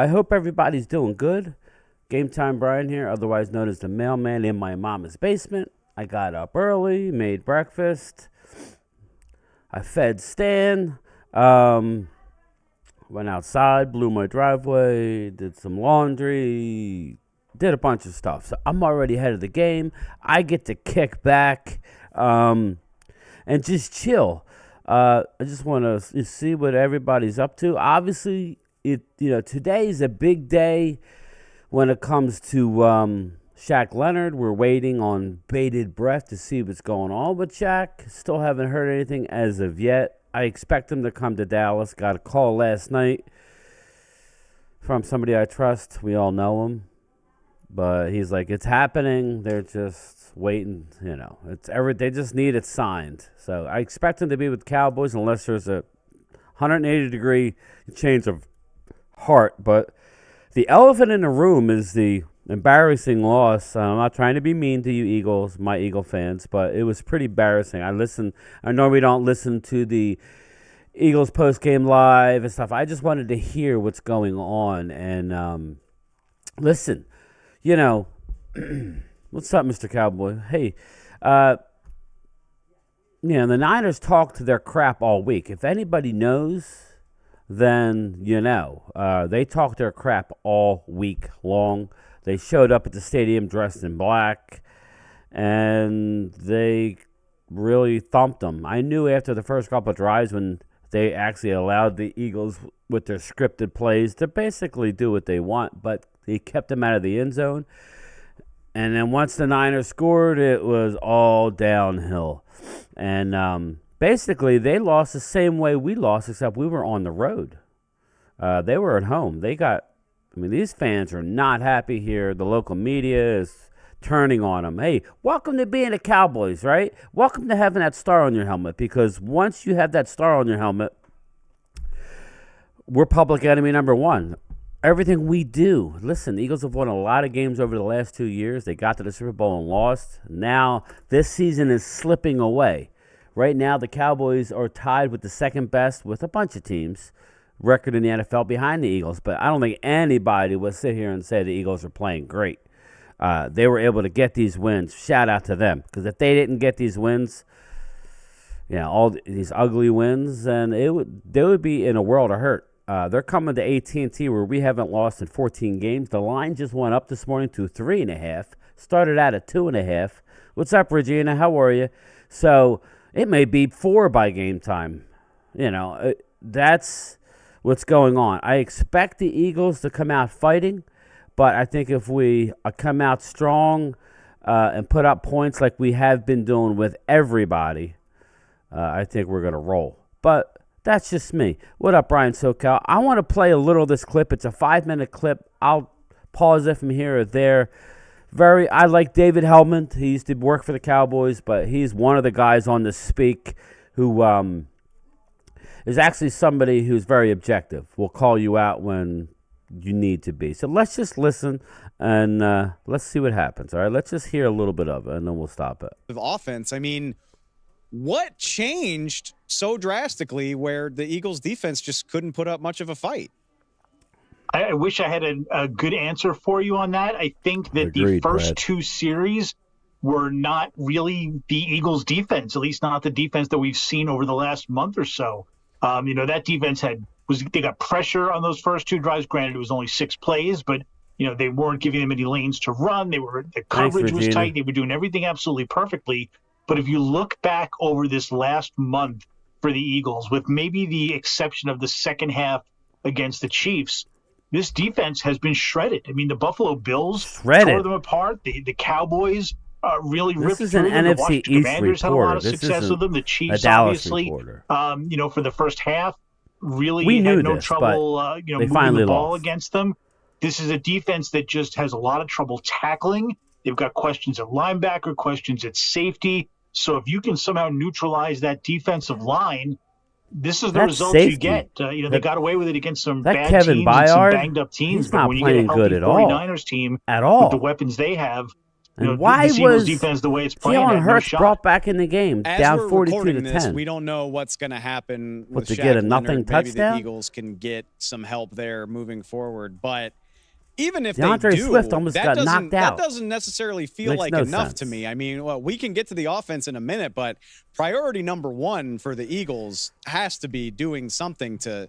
I hope everybody's doing good. Game Time Brian here, otherwise known as the mailman in my mama's basement. I got up early, made breakfast. I fed Stan. Went outside, blew my driveway, did some laundry, did a bunch of stuff. So I'm already ahead of the game. I get to kick back and just chill. I just want to see what everybody's up to. Obviously, today is a big day when it comes to Shaq Leonard. We're waiting on bated breath to see what's going on with Shaq. Still haven't heard anything as of yet. I expect him to come to Dallas. Got a call last night from somebody I trust. We all know him. But he's like, it's happening. They're just waiting. They just need it signed. So I expect him to be with Cowboys unless there's a 180-degree change of heart. But the elephant in the room is the embarrassing loss. I'm not trying to be mean to you Eagles, my Eagle fans, but it was pretty embarrassing. I know we don't listen to the Eagles post-game live and stuff. I just wanted to hear what's going on. And listen, what's up, Mr. Cowboy? Hey, the Niners talked their crap all week. If anybody knows, then they talked their crap all week long. They showed up at the stadium dressed in black, and they really thumped them. I knew after the first couple of drives when they actually allowed the Eagles with their scripted plays to basically do what they want, but they kept them out of the end zone. And then once the Niners scored, it was all downhill. And basically, they lost the same way we lost, except we were on the road. They were at home. These fans are not happy here. The local media is turning on them. Hey, welcome to being a Cowboys, right? Welcome to having that star on your helmet, because once you have that star on your helmet, we're public enemy number one. Everything we do. Listen, the Eagles have won a lot of games over the last 2 years. They got to the Super Bowl and lost. Now, this season is slipping away. Right now, the Cowboys are tied with the second best with a bunch of teams record in the NFL behind the Eagles. But I don't think anybody would sit here and say the Eagles are playing great. They were able to get these wins. Shout out to them. Because if they didn't get these wins, all these ugly wins, then they would be in a world of hurt. They're coming to AT&T where we haven't lost in 14 games. The line just went up this morning to 3.5. Started out at 2.5. What's up, Regina? How are you? So it may be 4 by game time. That's what's going on. I expect the Eagles to come out fighting, but I think if we come out strong and put up points like we have been doing with everybody, I think we're going to roll. But that's just me. What up, Brian SoCal? I want to play a little of this clip. It's a 5-minute clip. I'll pause it from here or there. I like David Hellman. He used to work for the Cowboys, but he's one of the guys on the speak who is actually somebody who's very objective. Will call you out when you need to be. So let's just listen and let's see what happens. All right, let's just hear a little bit of it, and then we'll stop it. Of offense, what changed so drastically where the Eagles defense just couldn't put up much of a fight? I wish I had a good answer for you on that. I think that Agreed, the first Brad. 2 series were not really the Eagles defense, at least not the defense that we've seen over the last month or so. That defense they got pressure on those first 2 drives. Granted, it was only 6 plays, but they weren't giving them any lanes to run. The coverage was tight. They were doing everything absolutely perfectly. But if you look back over this last month for the Eagles, with maybe the exception of the second half against the Chiefs, this defense has been shredded. The Buffalo Bills tore them apart. The Cowboys really ripped through them. This is an The NFC Washington East Commanders had a lot of reporter. success with them. The Chiefs, obviously, for the first half, really we had knew no this, trouble they moving finally the ball lost against them. This is a defense that just has a lot of trouble tackling. They've got questions at linebacker, questions at safety. So if you can somehow neutralize that defensive line, this is the results you get. They got away with it against some bad Kevin teams and some Byard, banged up teams. he's But not when you get a playing good healthy at all. 49ers team at all with the weapons they have, And why this was Eagles defense the way it's playing? Jalen had no Hurts shot. brought back in the game, As down we're 42 recording to this, 10? we don't know what's going to happen with to Shaq get a nothing Leonard. Maybe touchdown? the Eagles can get some help there moving forward. But even if DeAndre they do, Swift almost got knocked out. That doesn't necessarily feel Makes like no enough sense. to me. I mean, well, we can get to the offense in a minute, but priority number one for the Eagles has to be doing something to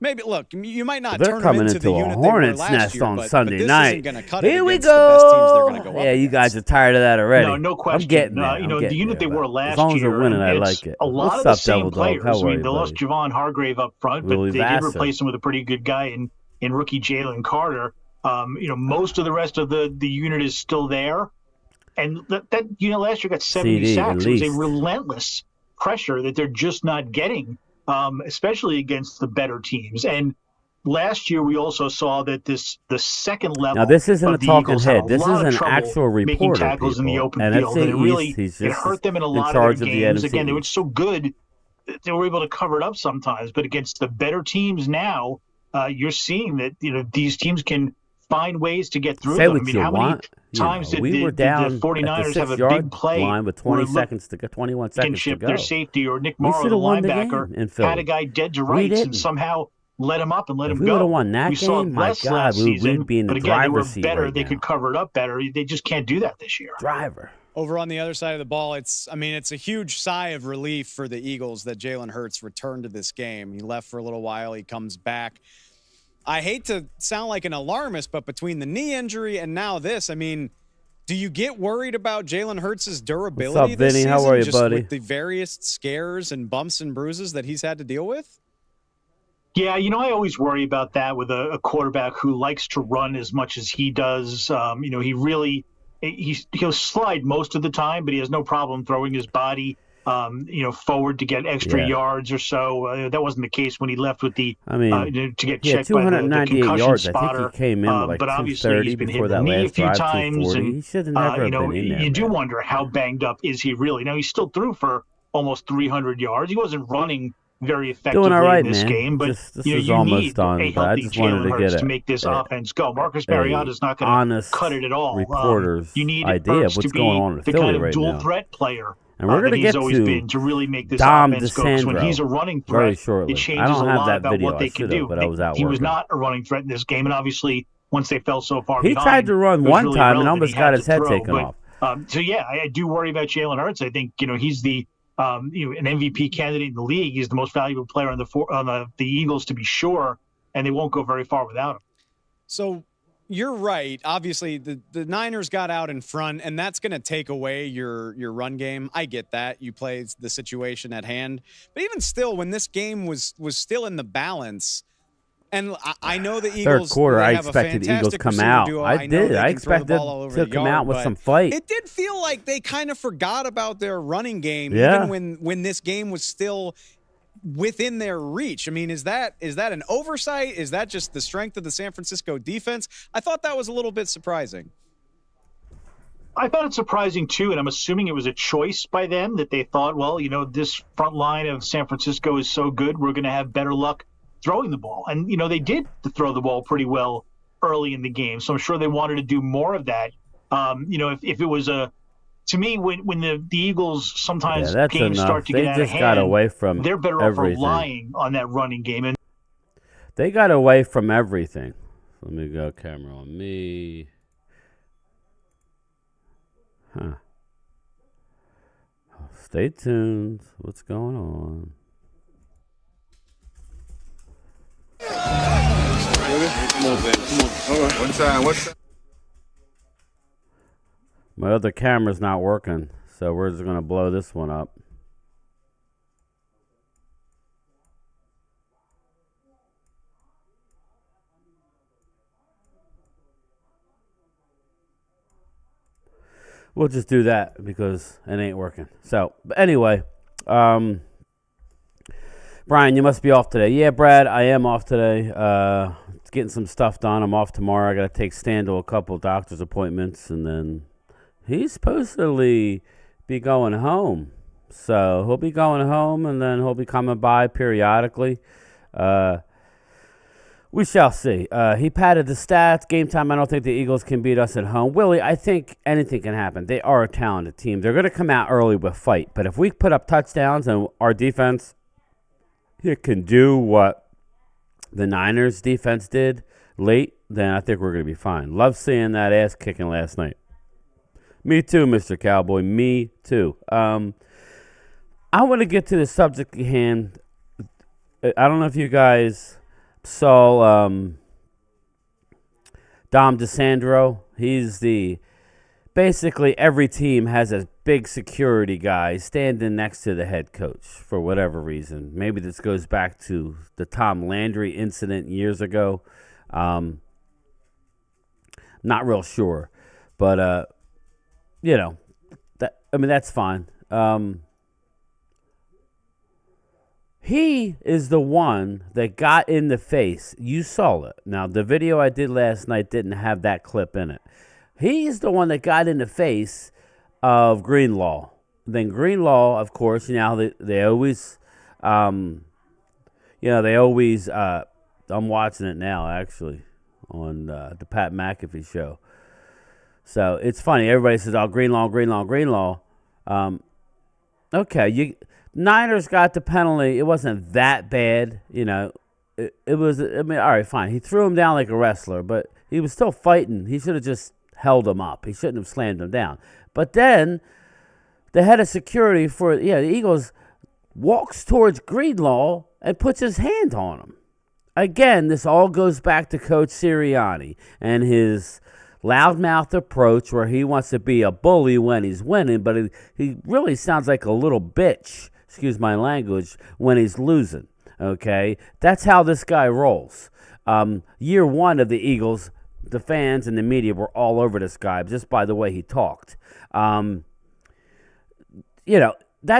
maybe look. You might not They're turn them coming into into the a unit they were hornet's last nest year, on but Sunday this night. isn't going to cut it Here we against the best teams they're go. going to go up Yeah, you guys against. are tired of that already. No question. I'm getting there. The unit they were last as long as year, they're winning, I it's like it. a lot What's of the up, same Devil Dog? players. How are you, they lost buddy? Javon Hargrave up front, Willie but they did Vassar. replace him with a pretty good guy in rookie Jalen Carter. Most of the rest of the unit is still there. And that unit last year got 70 CD, sacks. at It was a least. relentless pressure that they're just not getting, especially against the better teams. And last year we also saw that the second level. Now, this isn't of a the talking Eagles had head. a This lot is of an trouble actual making reporter, tackles in the people. open NFC field. And it really East, he's it just hurt them in a in lot charge of of their the games. NFC Again, they were East. so good that they were able to cover it up sometimes. But against the better teams now, you're seeing that these teams can find ways to get through Say them. what I mean, you how want. many times did we were down the 49ers at the have a 6-yard big play line with where 20 seconds to go, 21 seconds to go? their safety or Nick We Morrow, the should've won the linebacker, game in Philly. had a guy dead to We rights and didn't. somehow let him up and let If him we go. would have won that we saw game, my less God, last season, we'd be in the but again, they were driver's seat better. right They now. could cover it up better. They just can't do that this year. Driver. Over on the other side of the ball, it's a huge sigh of relief for the Eagles that Jalen Hurts returned to this game. He left for a little while. He comes back. I hate to sound like an alarmist, but between the knee injury and now this, I mean, do you get worried about Jalen Hurts' durability What's up, this Vinny? season? How are you, just buddy? with the various scares and bumps and bruises that he's had to deal with? Yeah, I always worry about that with a quarterback who likes to run as much as he does. He'll slide most of the time, but he has no problem throwing his body, forward to get extra yards or so. That wasn't the case when he left with the, to get checked by the 298 concussion yards. spotter. I think he came in with like but obviously 230 he's been before hit that the knee a last few drive, times, 240. He should have never been in there. You do man. wonder how banged up is he really. Now, he still threw for almost 300 yards. He wasn't running very effectively Doing all right, in this man. game, but this is you almost need done. a But I healthy just wanted Jalen to Hurts get to make this a offense go. Marcus Mariota's not going to cut it at all. Reporter's you need idea Hurts of what's to be going on in the Philly kind of right dual now. threat player And we're that gonna he's get always to been to really make this Dom offense go. 'Cause when DeSandro he's a running very threat, shortly. it I changes don't a have lot that about video. what they I can should do. have, but I was out He was working. not a running threat in this game, and obviously once they fell so far He behind, tried to run it was one really time and irrelevant. almost He got had his to head throw. taken But, off. So yeah, I do worry about Jalen Hurts. I think he's the an MVP candidate in the league. He's the most valuable player on the Eagles, to be sure, and they won't go very far without him. So you're right. Obviously, the Niners got out in front, and that's going to take away your run game. I get that. You play the situation at hand. But even still, when this game was still in the balance, and I know the Eagles. Third quarter, they I have a expected the Eagles fantastic come receiver out. duo. I know did. they I can throw the expected ball all over to the come yard, out with but some fight. It did feel like they kind of forgot about their running game, Yeah. even when this game was still within their reach. I mean, is that an oversight? Is that just the strength of the San Francisco defense? I thought that was a little bit surprising. I found it surprising too, and I'm assuming it was a choice by them that they thought, well, this front line of San Francisco is so good, we're going to have better luck throwing the ball. And, they did throw the ball pretty well early in the game, so I'm sure they wanted to do more of that. If it was to me, when the Eagles sometimes games start to get out of hand, got away from they're better everything. off relying on that running game. And They got away from everything. Let me go camera on me. Huh. Stay tuned. What's going on? Come on, man. Come on. All right. One time. My other camera's not working, so we're just going to blow this one up. We'll just do that because it ain't working. So, but anyway, Brian, you must be off today. Yeah, Brad, I am off today. Getting some stuff done. I'm off tomorrow. I got to take Stan to a couple doctor's appointments, and then he's supposedly be going home. So he'll be going home, and then he'll be coming by periodically. We shall see. He padded the stats. Game time, I don't think the Eagles can beat us at home. Willie, I think anything can happen. They are a talented team. They're going to come out early with fight. But if we put up touchdowns and our defense it can do what the Niners defense did late, then I think we're going to be fine. Love seeing that ass kicking last night. Me too, Mr. Cowboy. Me too. I want to get to the subject at hand. I don't know if you guys saw Dom DeSandro. He's basically every team has a big security guy standing next to the head coach for whatever reason. Maybe this goes back to the Tom Landry incident years ago. Not real sure, but that's fine. He is the one that got in the face. You saw it. Now, the video I did last night didn't have that clip in it. He's the one that got in the face of Greenlaw. Then Greenlaw, of course, they always, I'm watching it now, actually, on the Pat McAfee show. So it's funny. Everybody says, oh, Greenlaw. Okay, Niners got the penalty. It wasn't that bad, It was, all right, fine. He threw him down like a wrestler, but he was still fighting. He should have just held him up. He shouldn't have slammed him down. But then the head of security for the Eagles walks towards Greenlaw and puts his hand on him. Again, this all goes back to Coach Sirianni and his loudmouth approach where he wants to be a bully when he's winning, but he really sounds like a little bitch, excuse my language, when he's losing, okay? That's how this guy rolls. Year one of the Eagles, the fans and the media were all over this guy just by the way he talked. That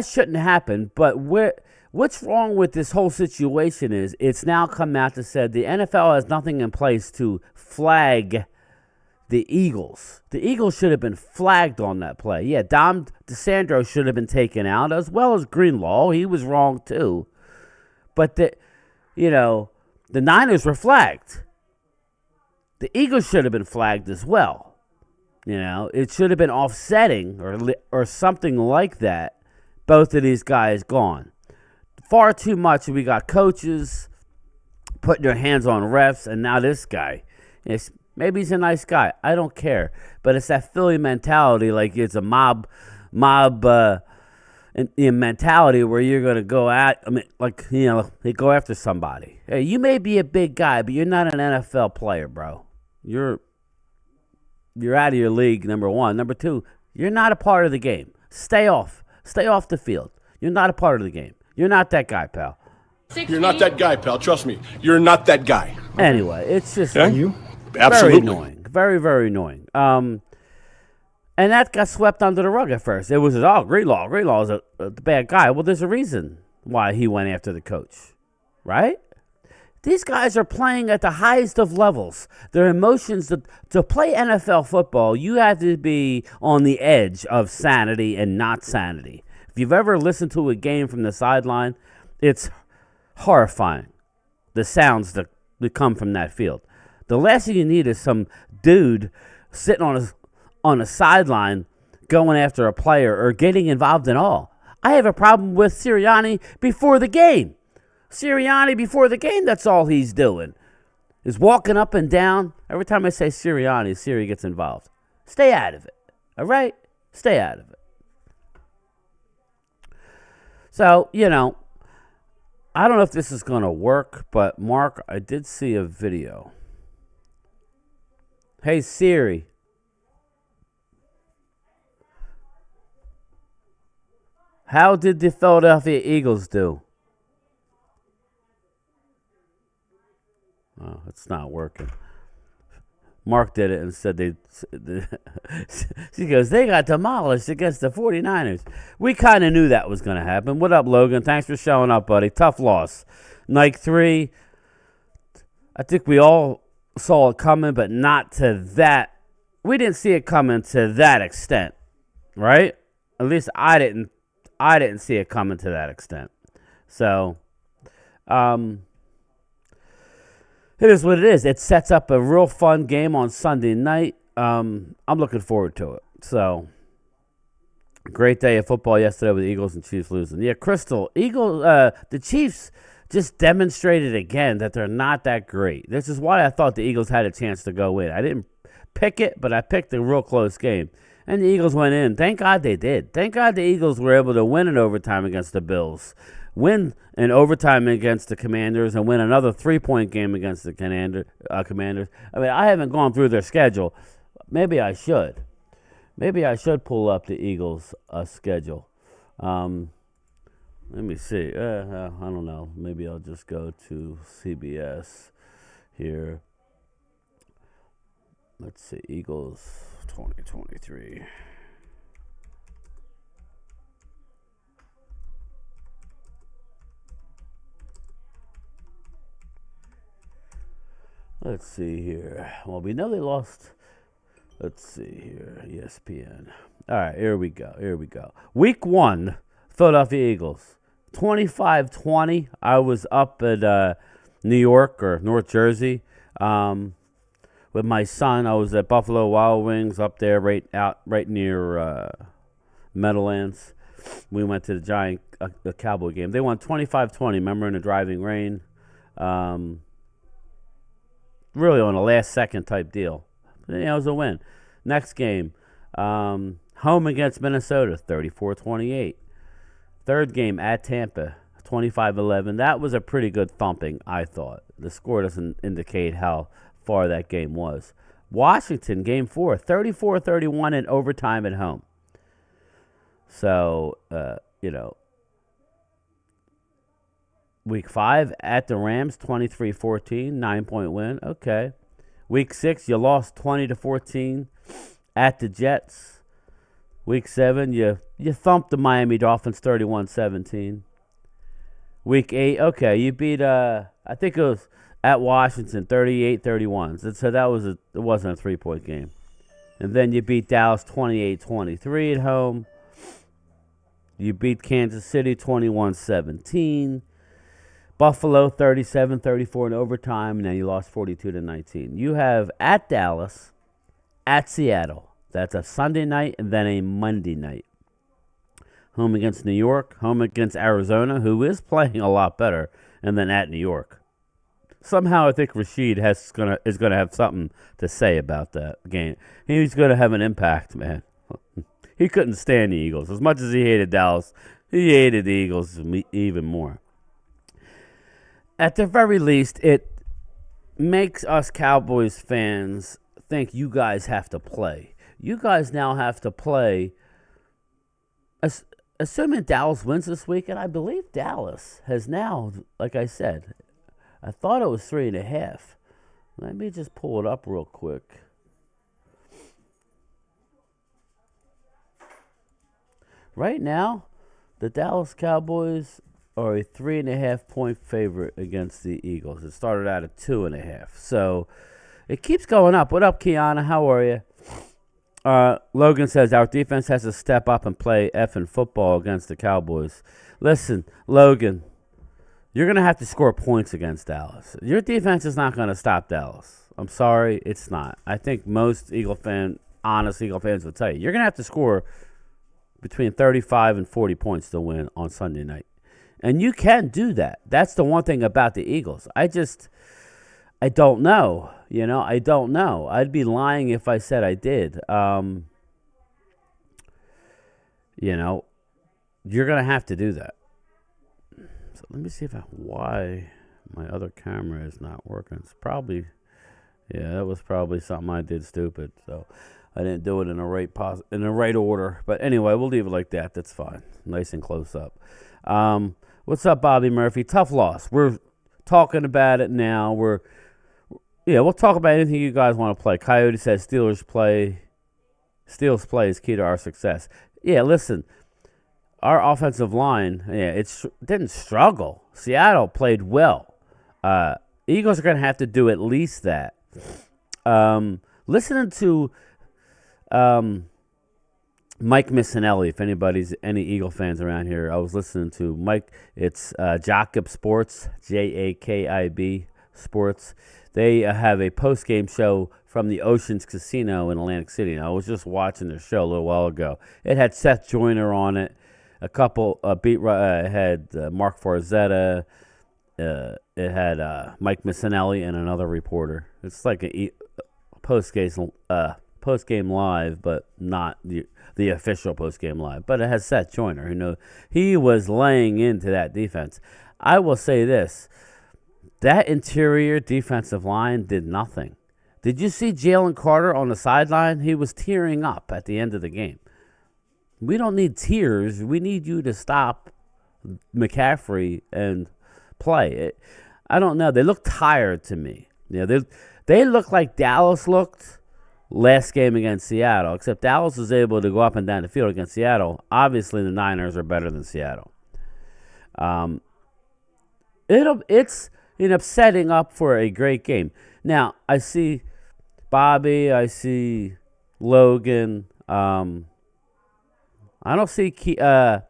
shouldn't happen, but what's wrong with this whole situation is it's now come out to say the NFL has nothing in place to flag the Eagles. The Eagles should have been flagged on that play. Yeah, Dom DeSandro should have been taken out as well as Greenlaw. He was wrong too. But the Niners were flagged. The Eagles should have been flagged as well. It should have been offsetting or something like that. Both of these guys gone. Far too much. We got coaches putting their hands on refs, and now this guy. Maybe he's a nice guy. I don't care. But it's that Philly mentality, like it's a mob mentality where you're going to go at, they go after somebody. Hey, you may be a big guy, but you're not an NFL player, bro. You're out of your league, number one. Number two, you're not a part of the game. Stay off the field. You're not a part of the game. You're not that guy, pal. You're not that guy, pal. Trust me. You're not that guy. Anyway, it's just you? Absolutely. Very annoying. Very, very annoying. And that got swept under the rug at first. It was, Greenlaw is the bad guy. Well, there's a reason why he went after the coach, right? These guys are playing at the highest of levels. Their emotions, to play NFL football, you have to be on the edge of sanity and not sanity. If you've ever listened to a game from the sideline, it's horrifying, the sounds that come from that field. The last thing you need is some dude sitting on a sideline going after a player or getting involved in all. I have a problem with Sirianni before the game. That's all he's doing, is walking up and down. Every time I say Sirianni, Siri gets involved. Stay out of it, all right? Stay out of it. So, I don't know if this is going to work, but Mark, I did see a video. Hey, Siri. How did the Philadelphia Eagles do? Oh, it's not working. Mark did it and said she goes, they got demolished against the 49ers. We kind of knew that was going to happen. What up, Logan? Thanks for showing up, buddy. Tough loss. Nike 3, I think we all saw it coming, but not to that. We didn't see it coming to that extent, right? At least I didn't see it coming to that extent. So, It is what it is. It sets up a real fun game on Sunday night. I'm looking forward to it. So, great day of football yesterday with the Eagles and Chiefs losing. Yeah, Crystal, the Chiefs just demonstrated again that they're not that great. This is why I thought the Eagles had a chance to go in. I didn't pick it, but I picked a real close game. And the Eagles went in. Thank God they did. Thank God the Eagles were able to win in overtime against the Bills, win in overtime against the Commanders, and win another 3-point game against the Commanders. I mean, I haven't gone through their schedule. Maybe I should. Maybe I should pull up the Eagles' schedule. Let me see. I don't know. Maybe I'll just go to CBS here. Let's see. Eagles 2023. Let's see here. Well, we know they lost. Let's see here. ESPN. All right, here we go. Week 1, Philadelphia Eagles. 25-20. I was up at New York or North Jersey with my son. I was at Buffalo Wild Wings up there right near Meadowlands. We went to the Cowboy game. They won 25-20. Remember, in the driving rain. Really on a last-second type deal. It was a win. Next game, home against Minnesota, 34-28. Third game at Tampa, 25-11. That was a pretty good thumping, I thought. The score doesn't indicate how far that game was. Washington, game 4, 34-31 in overtime at home. So, Week 5 at the Rams, 23-14, 9-point win. Okay. Week 6, you lost 20-14 at the Jets. Week 7, you thumped the Miami Dolphins 31-17. Week 8, okay, you beat I think it was at Washington 38-31. So it wasn't a 3-point game. And then you beat Dallas 28-23 at home. You beat Kansas City 21-17. Buffalo 37-34 in overtime, and then you lost 42-19. You have at Dallas, at Seattle. That's a Sunday night and then a Monday night. Home against New York, home against Arizona, who is playing a lot better, and then at New York. Somehow I think Rashid is gonna have something to say about that game. He's gonna have an impact, man. He couldn't stand the Eagles. As much as he hated Dallas, he hated the Eagles even more. At the very least, it makes us Cowboys fans think you guys have to play. You guys now have to play, assuming Dallas wins this week, and I believe Dallas has now, like I said, I thought it was 3.5. Let me just pull it up real quick. Right now, the Dallas Cowboys are a 3.5-point favorite against the Eagles. It started out at 2.5. So it keeps going up. What up, Kiana? How are you? Logan says, our defense has to step up and play effing football against the Cowboys. Listen, Logan, you're going to have to score points against Dallas. Your defense is not going to stop Dallas. I'm sorry, it's not. I think most honest Eagle fans would tell you, you're going to have to score between 35 and 40 points to win on Sunday night. And you can do that. That's the one thing about the Eagles. I don't know. I don't know. I'd be lying if I said I did. You're going to have to do that. So let me see why my other camera is not working. It's probably, that was probably something I did stupid. So I didn't do it in the right order. But anyway, we'll leave it like that. That's fine. Nice and close up. What's up, Bobby Murphy? Tough loss. We're talking about it now. We'll talk about anything you guys want to play. Coyote says Steelers play is key to our success. Yeah, listen, our offensive line, it didn't struggle. Seattle played well. Eagles are going to have to do at least that. Listening to Mike Missinelli, if any Eagle fans around here, I was listening to Mike. It's Jakob Sports, Jakib Sports. They have a post-game show from the Oceans Casino in Atlantic City. And I was just watching their show a little while ago. It had Seth Joyner on it. A couple it had Mark Farzetta. It had Mike Missinelli and another reporter. It's like a post-game live, but not the official post-game live. But it has Seth Joyner. He was laying into that defense. I will say this. That interior defensive line did nothing. Did you see Jalen Carter on the sideline? He was tearing up at the end of the game. We don't need tears. We need you to stop McCaffrey and play. I don't know. They look tired to me. They look like Dallas looked last game against Seattle, except Dallas was able to go up and down the field against Seattle. Obviously, the Niners are better than Seattle. It's setting up for a great game. Now, I see Bobby. I see Logan. I don't see Hamid.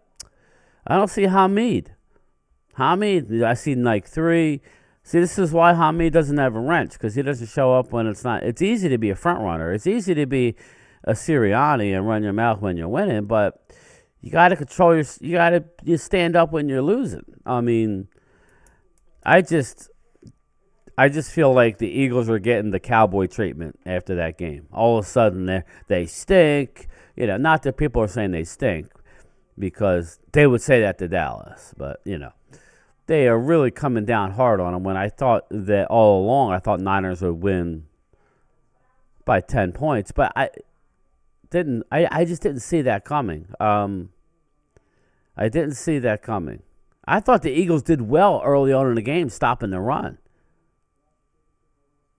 I see Nike 3. See, this is why Hamid doesn't have a wrench, because he doesn't show up when it's not. It's easy to be a front runner. It's easy to be a Sirianni and run your mouth when you're winning, but you got to control you stand up when you're losing. I mean, I just feel like the Eagles are getting the Cowboy treatment after that game. All of a sudden, they stink. Not that people are saying they stink, because they would say that to Dallas, but they are really coming down hard on them. When I thought that all along, I thought Niners would win by 10 points, but I just didn't see that coming. I didn't see that coming. I thought the Eagles did well early on in the game, stopping the run.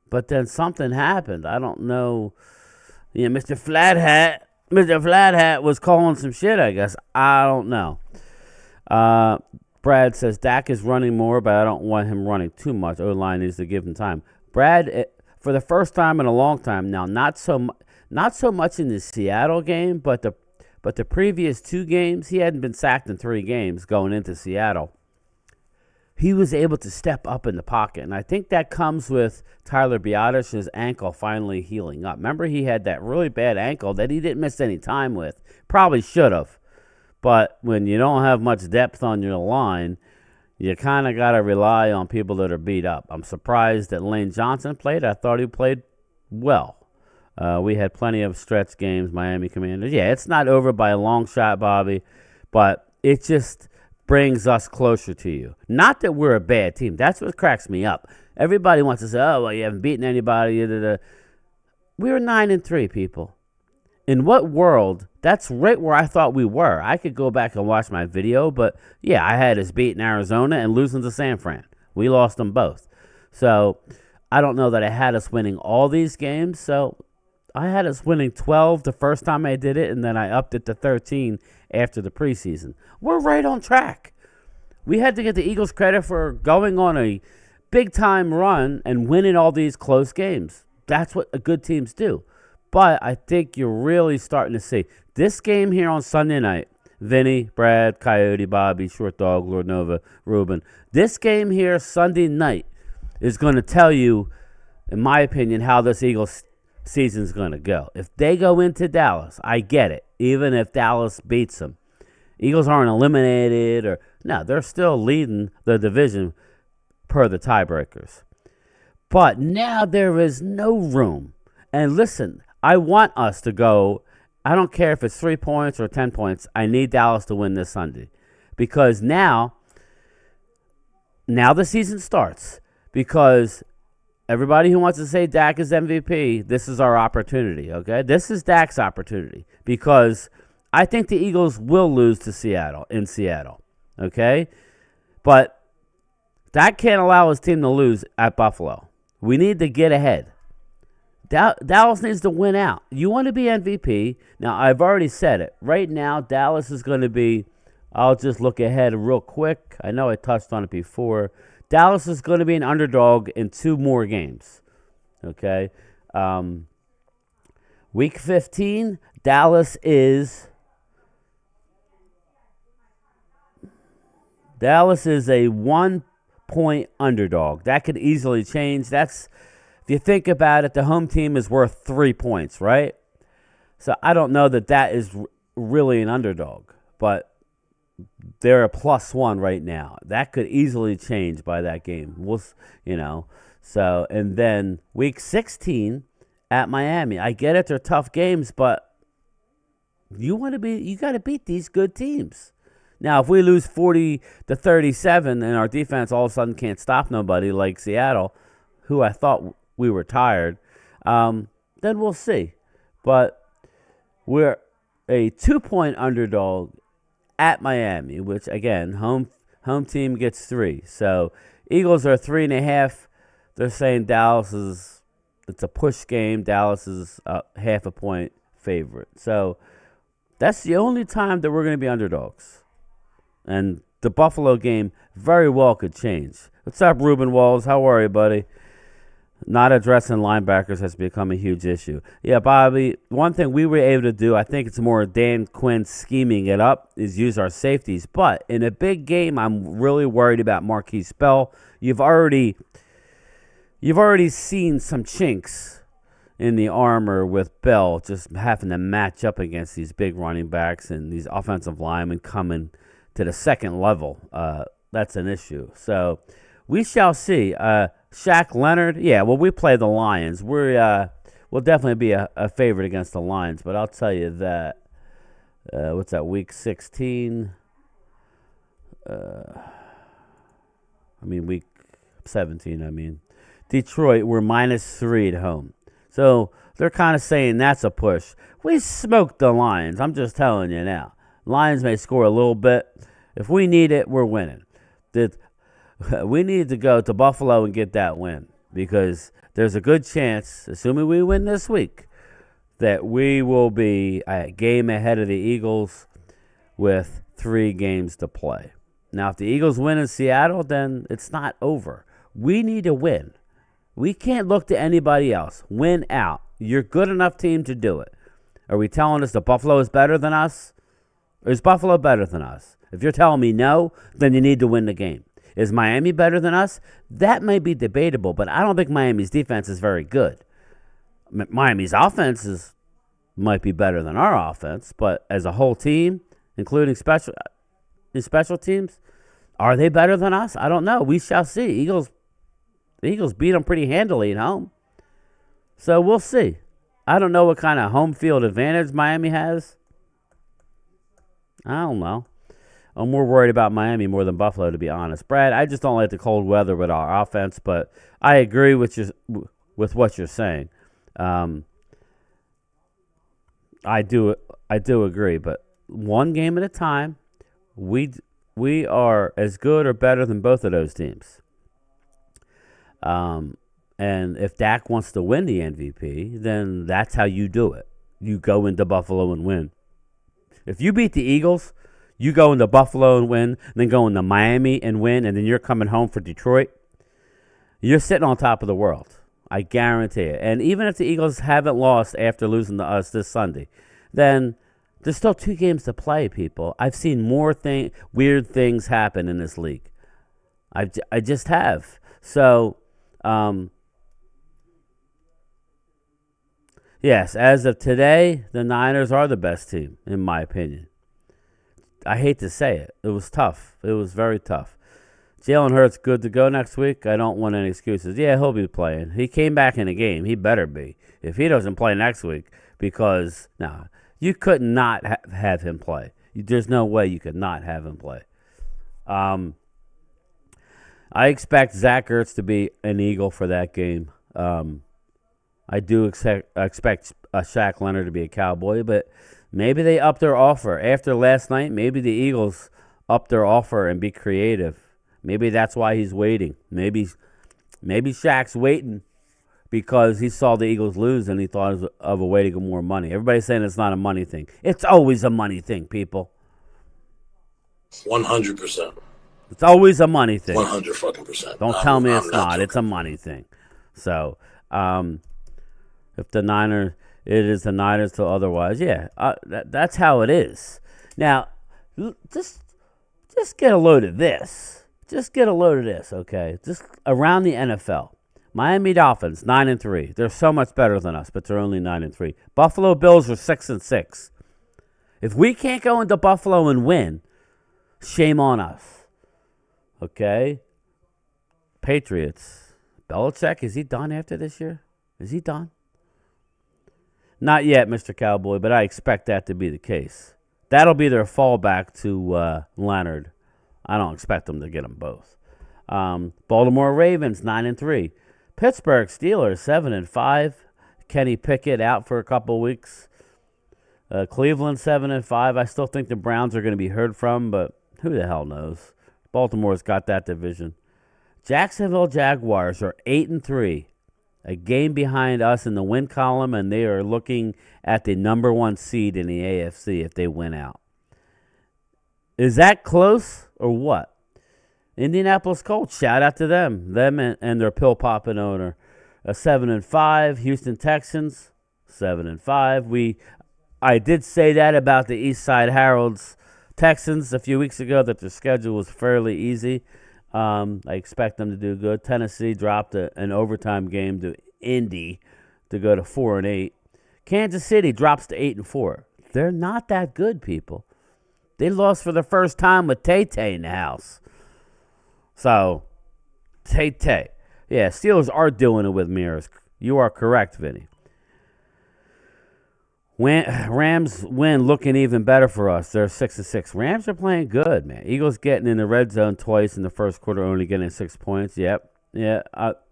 But then something happened. I don't know. Mr. Flathead was calling some shit, I guess. I don't know. Brad says Dak is running more, but I don't want him running too much. O-line needs to give him time. Brad, for the first time in a long time now, not so much in the Seattle game, but the previous 2 games, he hadn't been sacked in 3 games going into Seattle. He was able to step up in the pocket, and I think that comes with Tyler Biadash's ankle finally healing up. Remember, he had that really bad ankle that he didn't miss any time with. Probably should have. But when you don't have much depth on your line, you kind of got to rely on people that are beat up. I'm surprised that Lane Johnson played. I thought he played well. We had plenty of stretch games, Miami Commanders. Yeah, it's not over by a long shot, Bobby, but it just brings us closer to you. Not that we're a bad team. That's what cracks me up. Everybody wants to say, oh, well, you haven't beaten anybody. We were 9-3, people. In what world? That's right where I thought we were. I could go back and watch my video, but yeah, I had us beating Arizona and losing to San Fran. We lost them both. So I don't know that I had us winning all these games. So I had us winning 12 the first time I did it, and then I upped it to 13 after the preseason. We're right on track. We had to get the Eagles credit for going on a big-time run and winning all these close games. That's what good teams do. But I think you're really starting to see this game here on Sunday night. Vinny, Brad, Coyote, Bobby, Short Dog, Lord Nova, Ruben. This game here Sunday night is going to tell you, in my opinion, how this Eagles season's going to go. If they go into Dallas, I get it. Even if Dallas beats them. Eagles aren't eliminated. No, they're still leading the division per the tiebreakers. But now there is no room. And listen, I want us to go. I don't care if it's 3 points or 10 points. I need Dallas to win this Sunday. Because now the season starts. Because everybody who wants to say Dak is MVP, this is our opportunity, okay? This is Dak's opportunity. Because I think the Eagles will lose to Seattle, in Seattle, okay? But that can't allow his team to lose at Buffalo. We need to get ahead. Dallas needs to win out. You want to be MVP. Now, I've already said it. Right now, Dallas is going to be, I'll just look ahead real quick. I know I touched on it before. Dallas is going to be an underdog in 2 more games. Okay? Week 15, Dallas is a 1-point underdog. That could easily change. if you think about it, the home team is worth 3 points, right? So I don't know that is really an underdog, but they're a +1 right now. That could easily change by that game. So, and then week 16 at Miami. I get it, they're tough games, but you got to beat these good teams. Now, if we lose 40-37 and our defense all of a sudden can't stop nobody like Seattle, who I thought we were tired, then we'll see. But we're a 2-point underdog at Miami, which, again, home team gets 3. So Eagles are 3.5. They're saying it's a push game. Dallas is a 0.5 point favorite. So that's the only time that we're going to be underdogs. And the Buffalo game very well could change. What's up, Ruben Walls? How are you, buddy? Not addressing linebackers has become a huge issue. Yeah, Bobby, one thing we were able to do, I think it's more Dan Quinn scheming it up, is use our safeties. But in a big game, I'm really worried about Marquise Bell. You've already seen some chinks in the armor with Bell just having to match up against these big running backs and these offensive linemen coming to the second level. That's an issue. So we shall see. Shaq Leonard, we play the Lions. We'll definitely be a favorite against the Lions, but I'll tell you that, what's that, week 16? Week 17, Detroit, we're -3 at home. So they're kind of saying that's a push. We smoked the Lions. I'm just telling you now. Lions may score a little bit. If we need it, we're winning. We need to go to Buffalo and get that win because there's a good chance, assuming we win this week, that we will be a game ahead of the Eagles with 3 games to play. Now, if the Eagles win in Seattle, then it's not over. We need to win. We can't look to anybody else. Win out. You're a good enough team to do it. Are we telling us that Buffalo is better than us? Or is Buffalo better than us? If you're telling me no, then you need to win the game. Is Miami better than us? That may be debatable, but I don't think Miami's defense is very good. Miami's offense might be better than our offense, but as a whole team, including special teams, are they better than us? I don't know. We shall see. The Eagles beat them pretty handily at home. So we'll see. I don't know what kind of home field advantage Miami has. I don't know. I'm more worried about Miami more than Buffalo, to be honest. Brad, I just don't like the cold weather with our offense, but I agree with what you're saying. I do agree, but one game at a time, we are as good or better than both of those teams. And if Dak wants to win the MVP, then that's how you do it. You go into Buffalo and win. If you beat the Eagles, you go into Buffalo and win, then go into Miami and win, and then you're coming home for Detroit, you're sitting on top of the world. I guarantee it. And even if the Eagles haven't lost after losing to us this Sunday, then there's still 2 games to play, people. I've seen more weird things happen in this league. I just have. So, yes, as of today, the Niners are the best team, in my opinion. I hate to say it. It was tough. It was very tough. Jalen Hurts good to go next week. I don't want any excuses. Yeah, he'll be playing. He came back in the game. He better be. If he doesn't play next week, because, you could not have him play. There's no way you could not have him play. I expect Zach Ertz to be an Eagle for that game. I do expect Shaq Leonard to be a Cowboy, but maybe they up their offer. After last night, maybe the Eagles up their offer and be creative. Maybe that's why he's waiting. Maybe Shaq's waiting because he saw the Eagles lose and he thought of a way to get more money. Everybody's saying it's not a money thing. It's always a money thing, people. 100%. It's always a money thing. 100%. Don't tell me it's not. It's a money thing. So, if the Niners, it is the Niners till otherwise. Yeah, that's how it is. Now, just get a load of this. Just get a load of this, okay? Just around the NFL. Miami Dolphins 9-3. They're so much better than us, but they're only 9-3. Buffalo Bills are 6-6. If we can't go into Buffalo and win, shame on us. Okay? Patriots. Belichick, is he done after this year? Is he done? Not yet, Mr. Cowboy, but I expect that to be the case. That'll be their fallback to Leonard. I don't expect them to get them both. Baltimore Ravens 9-3. Pittsburgh Steelers 7-5. Kenny Pickett out for a couple weeks. Cleveland 7-5. I still think the Browns are going to be heard from, but who the hell knows? Baltimore's got that division. Jacksonville Jaguars are 8-3. A game behind us in the win column, and they are looking at the number 1 seed in the AFC if they win out. Is that close or what? Indianapolis Colts, shout out to them. Them and their pill-popping owner. 7-5. Houston Texans, 7-5. I did say that about the East Side Herald's Texans a few weeks ago, that their schedule was fairly easy. I expect them to do good. Tennessee dropped an overtime game to Indy to go to 4-8. Kansas City drops to 8-4. They're not that good, people. They lost for the first time with Tay-Tay in the house. So, Tay-Tay. Yeah, Steelers are doing it with mirrors. You are correct, Vinny. Rams win looking even better for us. They're 6-6. Rams are playing good, man. Eagles getting in the red zone twice in the first quarter, only getting 6 points. Yep. Yeah,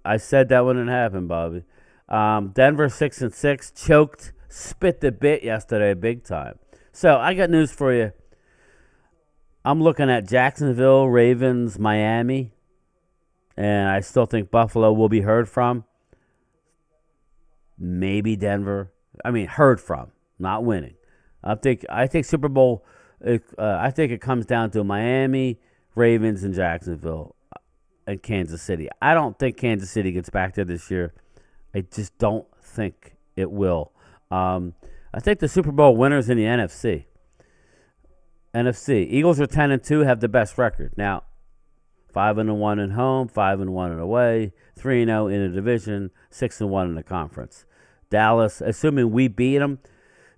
I said that wouldn't happen, Bobby. Denver 6-6. Choked, spit the bit yesterday big time. So I got news for you. I'm looking at Jacksonville, Ravens, Miami, and I still think Buffalo will be heard from. Maybe Denver. I mean, heard from, not winning. I think Super Bowl. I think it comes down to Miami, Ravens, and Jacksonville, and Kansas City. I don't think Kansas City gets back there this year. I just don't think it will. I think the Super Bowl winners in the NFC. Eagles are 10-2, have the best record now. 5-1 at home, 5-1 away, 3-0 in the division, 6-1 in the conference. Dallas, assuming we beat them,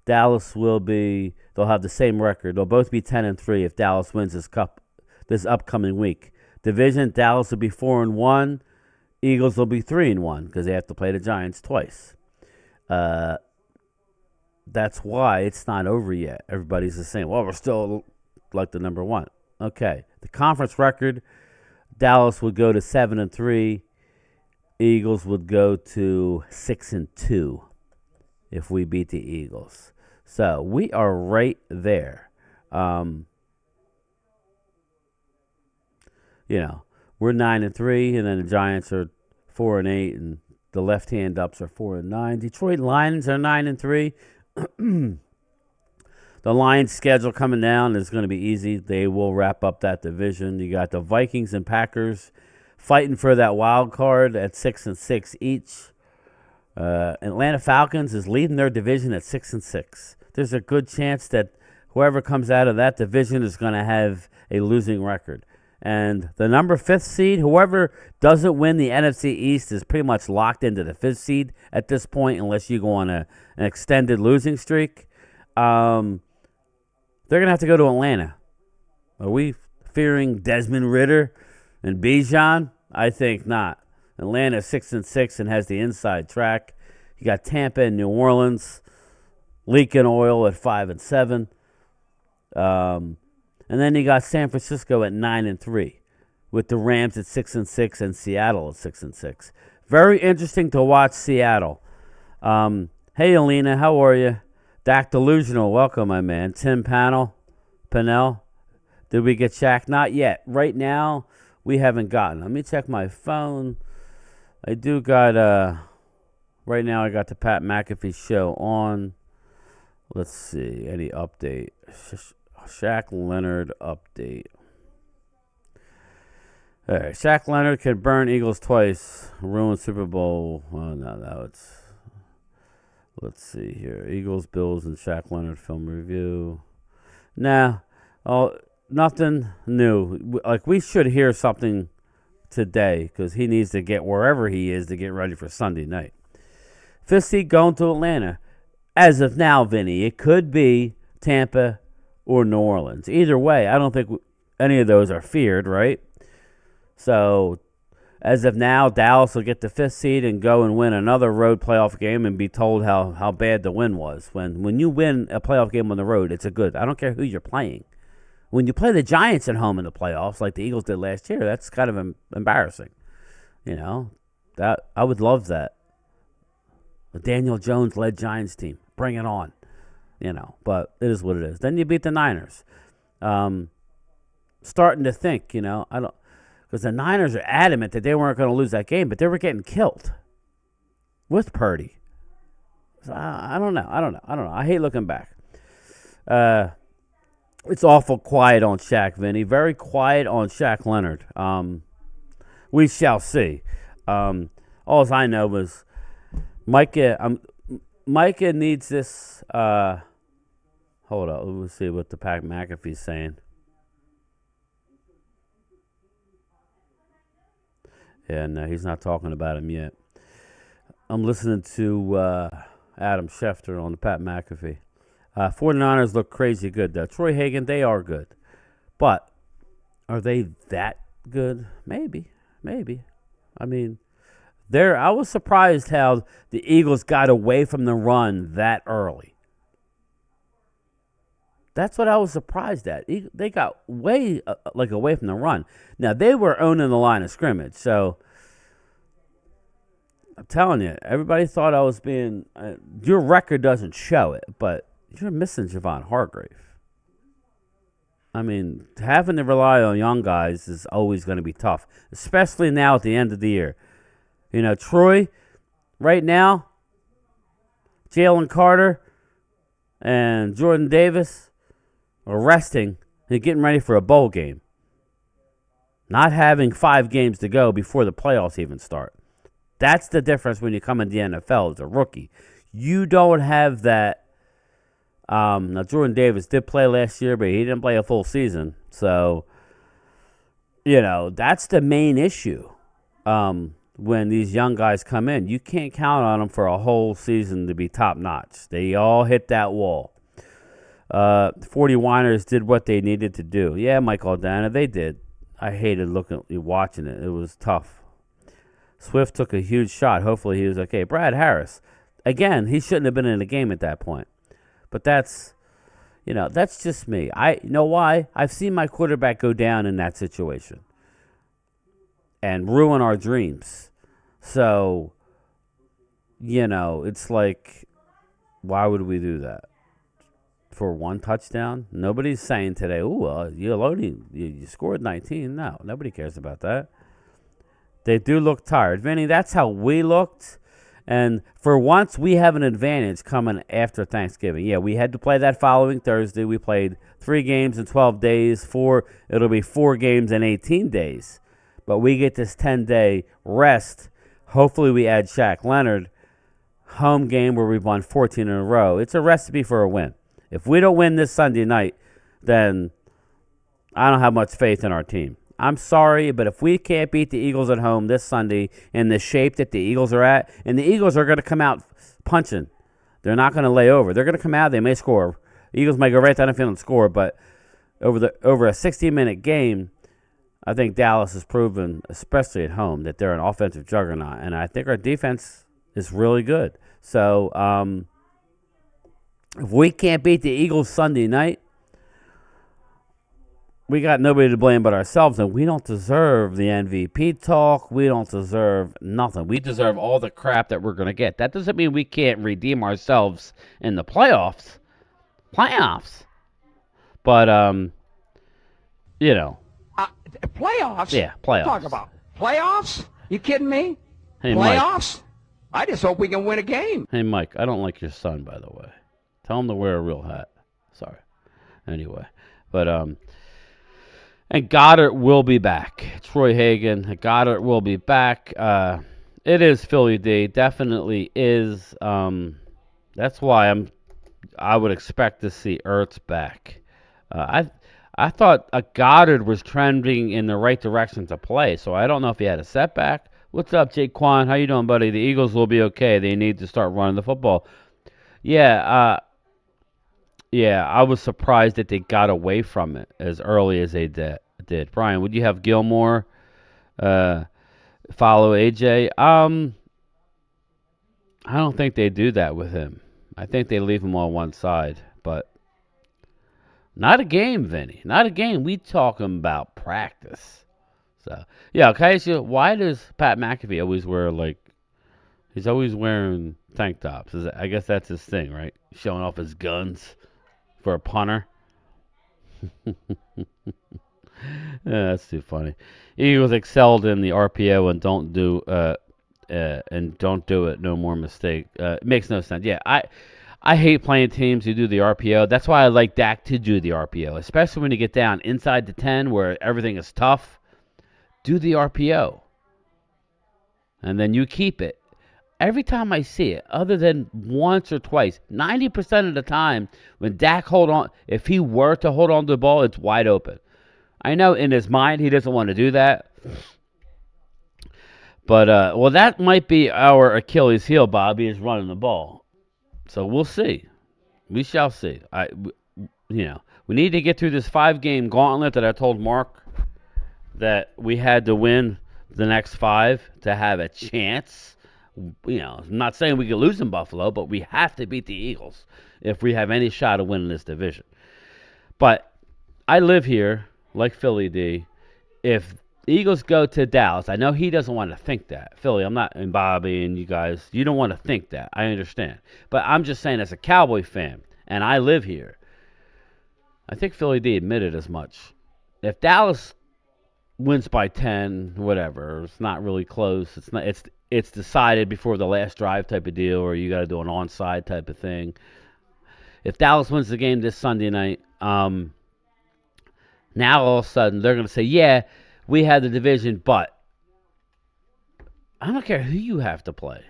they'll have the same record. They'll both be 10-3 if Dallas wins this upcoming week. Division, Dallas will be 4-1. Eagles will be 3-1 because they have to play the Giants twice. That's why it's not over yet. Everybody's the same. Well, we're still like the number 1. Okay. The conference record, Dallas would go to 7-3. Eagles would go to 6-2 if we beat the Eagles. So we are right there. We're 9-3, and then the Giants are 4-8, and the left-hand ups are 4-9. Detroit Lions are 9-3. The Lions' schedule coming down is going to be easy. They will wrap up that division. You got the Vikings and Packers fighting for that wild card at 6-6 each. Atlanta Falcons is leading their division at 6-6. There's a good chance that whoever comes out of that division is going to have a losing record. And the number 5th seed, whoever doesn't win the NFC East is pretty much locked into the 5th seed at this point, unless you go on an extended losing streak. They're going to have to go to Atlanta. Are we fearing Desmond Ridder and Bijan? I think not. Atlanta 6-6 and has the inside track. You got Tampa and New Orleans leaking oil at 5-7. And then you got San Francisco at 9-3, with the Rams at 6-6 and Seattle at 6-6. Very interesting to watch Seattle. Hey, Alina, how are you? Dak Delusional, welcome, my man. Tim Pannell, did we get Shaq? Not yet. Right now, we haven't gotten. Let me check my phone. I do got, right now I got the Pat McAfee show on. Let's see, any update? Shaq Leonard update. All right, Shaq Leonard could burn Eagles twice, ruin Super Bowl. Oh, no, it's... Let's see here. Eagles, Bills, and Shaq Leonard film review. Nah, nothing new. Like, we should hear something today because he needs to get wherever he is to get ready for Sunday night. 5th seed going to Atlanta. As of now, Vinny, it could be Tampa or New Orleans. Either way, I don't think any of those are feared, right? So, as of now, Dallas will get the 5th seed and go and win another road playoff game and be told how bad the win was. When you win a playoff game on the road, it's a good. I don't care who you're playing. When you play the Giants at home in the playoffs, like the Eagles did last year, that's kind of embarrassing. That I would love that. A Daniel Jones-led Giants team. Bring it on. But it is what it is. Then you beat the Niners. Starting to think, I don't, because the Niners are adamant that they weren't going to lose that game, but they were getting killed with Purdy. So I don't know. I hate looking back. It's awful quiet on Shaq, Vinny. Very quiet on Shaq Leonard. We shall see. All I know was Micah needs this. Hold on. Let's see what the Pat McAfee's saying. Yeah, no, he's not talking about him yet. I'm listening to Adam Schefter on the Pat McAfee. 49ers look crazy good, though. Troy Hagan, they are good. But are they that good? Maybe. I mean, I was surprised how the Eagles got away from the run that early. That's what I was surprised at. They got way away from the run. Now, they were owning the line of scrimmage, so I'm telling you, everybody thought I was being your record doesn't show it, but you're missing Javon Hargrave. I mean, having to rely on young guys is always going to be tough, especially now at the end of the year. Troy, right now, Jalen Carter and Jordan Davis are resting and getting ready for a bowl game. Not having 5 games to go before the playoffs even start. That's the difference when you come in the NFL as a rookie. You don't have that. Now, Jordan Davis did play last year, but he didn't play a full season. So, that's the main issue when these young guys come in. You can't count on them for a whole season to be top-notch. They all hit that wall. 49ers did what they needed to do. Yeah, Michael Dana, they did. I hated watching it. It was tough. Swift took a huge shot. Hopefully he was okay. Brad Harris, again, he shouldn't have been in the game at that point. But that's just me. You know why? I've seen my quarterback go down in that situation and ruin our dreams. So, it's like, why would we do that? For one touchdown? Nobody's saying today, you scored 19. No, nobody cares about that. They do look tired. Vinny, that's how we looked. And for once, we have an advantage coming after Thanksgiving. Yeah, we had to play that following Thursday. We played 3 games in 12 days. It'll be 4 games in 18 days. But we get this 10-day rest. Hopefully we add Shaq Leonard. Home game where we've won 14 in a row. It's a recipe for a win. If we don't win this Sunday night, then I don't have much faith in our team. I'm sorry, but if we can't beat the Eagles at home this Sunday in the shape that the Eagles are at, and the Eagles are going to come out punching. They're not going to lay over. They're going to come out. They may score. The Eagles may go right down the field and score, but over a 60-minute game, I think Dallas has proven, especially at home, that they're an offensive juggernaut, and I think our defense is really good. So if we can't beat the Eagles Sunday night, we got nobody to blame but ourselves, and we don't deserve the MVP talk. We don't deserve nothing. We deserve all the crap that we're going to get. That doesn't mean we can't redeem ourselves in the playoffs. But, Playoffs? Yeah, playoffs. Talk about playoffs? You kidding me? Hey, Mike. Playoffs? I just hope we can win a game. Hey, Mike, I don't like your son, by the way. Tell him to wear a real hat. Sorry. Anyway, but, and Goddard will be back. Troy Hagan, Goddard will be back. It is Philly D. Definitely is. That's why I would expect to see Ertz back. I I thought Goddard was trending in the right direction to play, so I don't know if he had a setback. What's up, Jaquan? How you doing, buddy? The Eagles will be okay. They need to start running the football. Yeah, I was surprised that they got away from it as early as they did. Brian, would you have Gilmore follow AJ? I don't think they do that with him. I think they leave him on one side, but not a game, Vinny. Not a game. We talking about practice. So, yeah, can I ask you, why does Pat McAfee always wear, he's always wearing tank tops? I guess that's his thing, right? Showing off his guns for a punter. Yeah, that's too funny. Eagles excelled in the RPO and don't do it. No more mistake. It makes no sense. Yeah, I hate playing teams who do the RPO. That's why I like Dak to do the RPO, especially when you get down inside the 10 where everything is tough. Do the RPO. And then you keep it. Every time I see it, other than once or twice, 90% of the time when Dak if he were to hold on to the ball, it's wide open. I know in his mind he doesn't want to do that. But, that might be our Achilles heel, Bobby, is running the ball. So we'll see. We shall see. We need to get through this 5-game gauntlet that I told Mark that we had to win the next 5 to have a chance. I'm not saying we could lose in Buffalo, but we have to beat the Eagles if we have any shot of winning this division. But I live here, like Philly D. If Eagles go to Dallas, I know he doesn't want to think that. Philly, and Bobby and you guys, you don't want to think that. I understand. But I'm just saying as a Cowboy fan, and I live here, I think Philly D admitted as much. If Dallas wins by 10, whatever, it's not really close. It's decided before the last drive type of deal, or you got to do an onside type of thing. If Dallas wins the game this Sunday night, now all of a sudden they're going to say, yeah, we had the division, but I don't care who you have to play.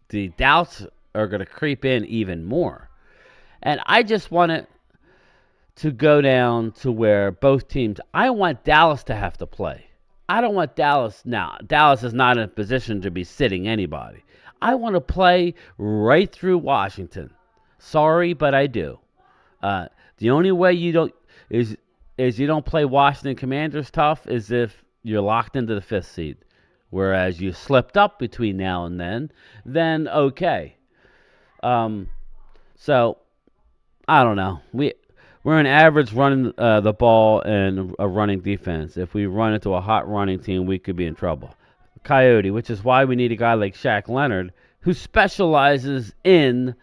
The doubts are going to creep in even more. And I just want it to go down to where both teams, I want Dallas to have to play. I don't want Dallas now. Dallas is not in a position to be sitting anybody. I want to play right through Washington. Sorry, but I do. The only way you don't is you don't play Washington Commanders tough is if you're locked into the 5th seed. Whereas you slipped up between now and then okay. So I don't know. We're an average running the ball and a running defense. If we run into a hot running team, we could be in trouble. Coyote, which is why we need a guy like Shaq Leonard who specializes in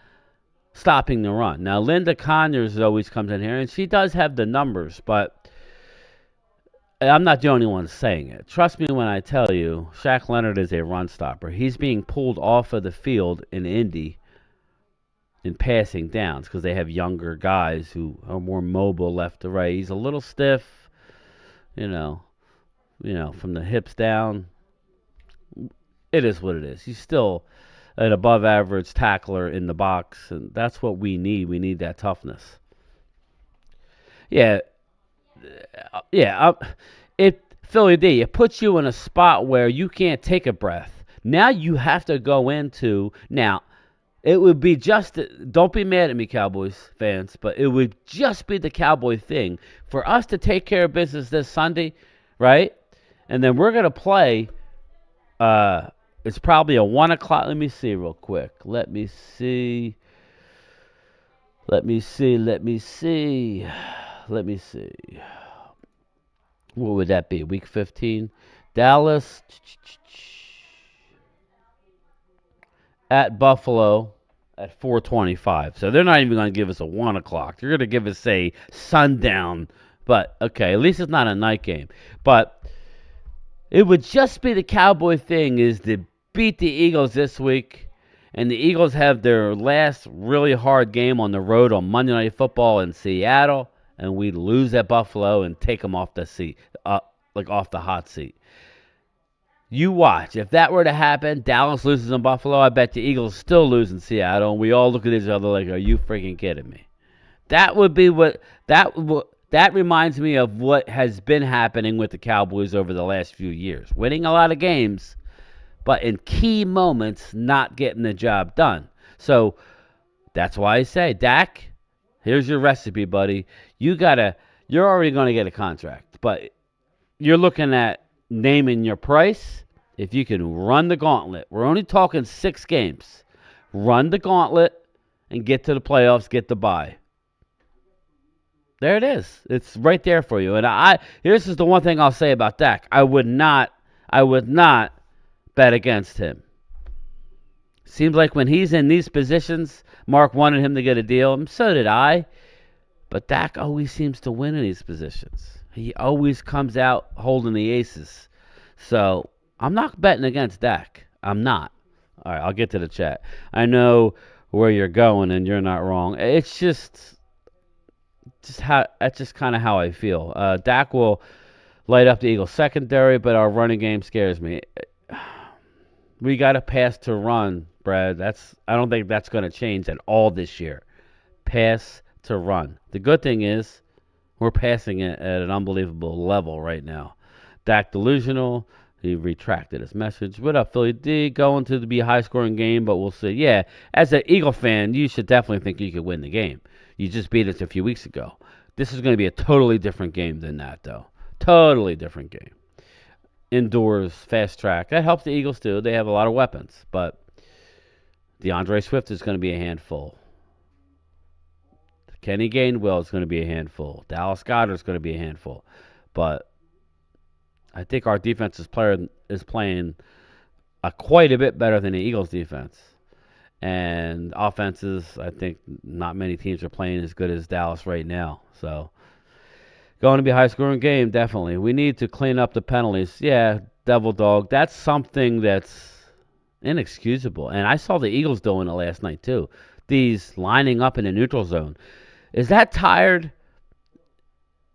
stopping the run. Now, Linda Conyers always comes in here, and she does have the numbers, but I'm not the only one saying it. Trust me when I tell you, Shaq Leonard is a run stopper. He's being pulled off of the field in Indy in passing downs because they have younger guys who are more mobile left to right. He's a little stiff, from the hips down. It is what it is. He's still an above-average tackler in the box, and that's what we need. We need that toughness. Yeah. Philly D, it puts you in a spot where you can't take a breath. Now you have to go into it would be don't be mad at me, Cowboys fans, but it would just be the Cowboy thing for us to take care of business this Sunday, right? And then we're going to play, it's probably a 1 o'clock. Let me see real quick. Let me see. What would that be? Week 15? Dallas at Buffalo at 4:25. So they're not even going to give us a 1 o'clock. They're going to give us a sundown. But, okay, at least it's not a night game. But it would just be the Cowboy thing is to beat the Eagles this week. And the Eagles have their last really hard game on the road on Monday Night Football in Seattle. And we lose at Buffalo and take them off the seat, off the hot seat. You watch. If that were to happen, Dallas loses in Buffalo, I bet the Eagles still lose in Seattle, and we all look at each other like, are you freaking kidding me? That would be that reminds me of what has been happening with the Cowboys over the last few years. Winning a lot of games, but in key moments not getting the job done. So that's why I say, Dak, here's your recipe, buddy. You're already going to get a contract, but you're looking at naming your price. If you can run the gauntlet, we're only talking 6 games. Run the gauntlet and get to the playoffs, get the bye. There it is. It's right there for you. And here's the one thing I'll say about Dak. I would not bet against him. Seems like when he's in these positions, Mark wanted him to get a deal, and so did I. But Dak always seems to win in these positions. He always comes out holding the aces. So I'm not betting against Dak. I'm not. All right, I'll get to the chat. I know where you're going, and you're not wrong. It's just that's just kind of how I feel. Dak will light up the Eagles secondary, but our running game scares me. We got to pass to run, Brad. I don't think that's going to change at all this year. Pass to run. The good thing is we're passing it at an unbelievable level right now. Dak delusional. He retracted his message. What up, Philly D? Going to be a high-scoring game, but we'll see. Yeah, as an Eagle fan, you should definitely think you could win the game. You just beat us a few weeks ago. This is going to be a totally different game than that, though. Totally different game. Indoors, fast track. That helps the Eagles, too. They have a lot of weapons. But DeAndre Swift is going to be a handful. Kenny Gainwell is going to be a handful. Dallas Goedert is going to be a handful. But I think our defense is playing quite a bit better than the Eagles' defense. And offenses, I think not many teams are playing as good as Dallas right now. So, going to be a high-scoring game, definitely. We need to clean up the penalties. Yeah, devil dog. That's something that's inexcusable. And I saw the Eagles doing it last night, too. These lining up in the neutral zone. Is that tired?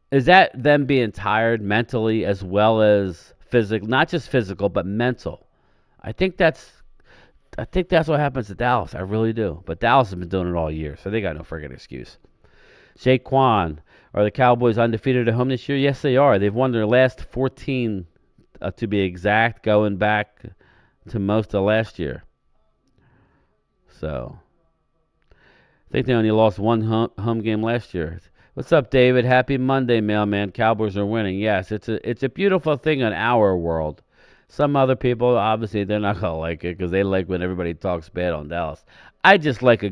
Is that them being tired mentally as well as physical? Not just physical, but mental. I think that's what happens to Dallas. I really do. But Dallas has been doing it all year, so they got no friggin' excuse. Saquon, are the Cowboys undefeated at home this year? Yes, they are. They've won their last 14, to be exact, going back to most of last year. So, I think they only lost one home game last year. What's up, David? Happy Monday, mailman. Cowboys are winning. Yes, it's a beautiful thing in our world. Some other people, obviously, they're not going to like it because they like when everybody talks bad on Dallas. I just like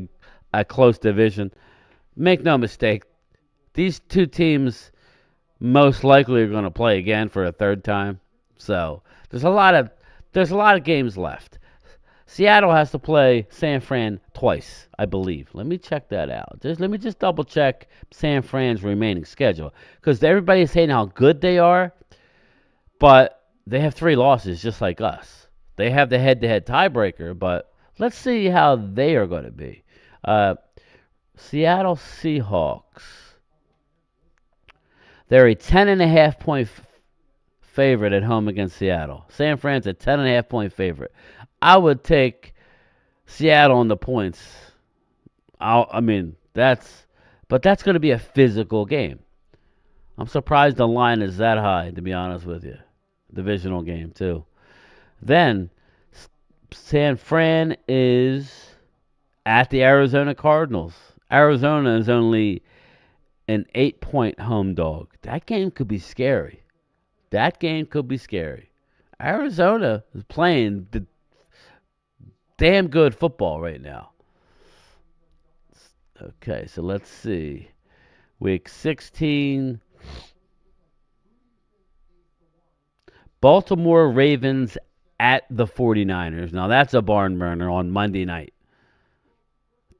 a close division. Make no mistake, these two teams most likely are going to play again for a third time. So there's a lot of games left. Seattle has to play San Fran twice, I believe. Let me check that out. Let me just double check San Fran's remaining schedule because everybody's saying how good they are, but they have 3 losses just like us. They have the head-to-head tiebreaker, but let's see how they are going to be. Seattle Seahawks. They're a 10.5-point favorite at home against Seattle. San Fran's a 10.5-point favorite. I would take Seattle on the points. That's going to be a physical game. I'm surprised the line is that high, to be honest with you. Divisional game, too. Then, San Fran is at the Arizona Cardinals. Arizona is only an 8-point home dog. That game could be scary. Arizona is playing the damn good football right now. Okay, so let's see. Week 16. Baltimore Ravens at the 49ers. Now, that's a barn burner on Monday night.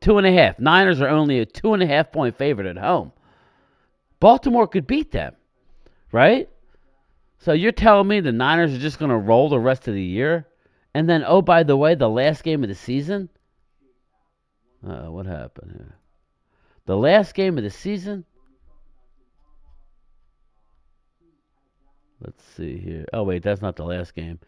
2.5. Niners are only a 2.5-point favorite at home. Baltimore could beat them, right? So you're telling me the Niners are just going to roll the rest of the year? And then, oh, by the way, the last game of the season? What happened here? The last game of the season? Let's see here. Oh, wait, that's not the last game.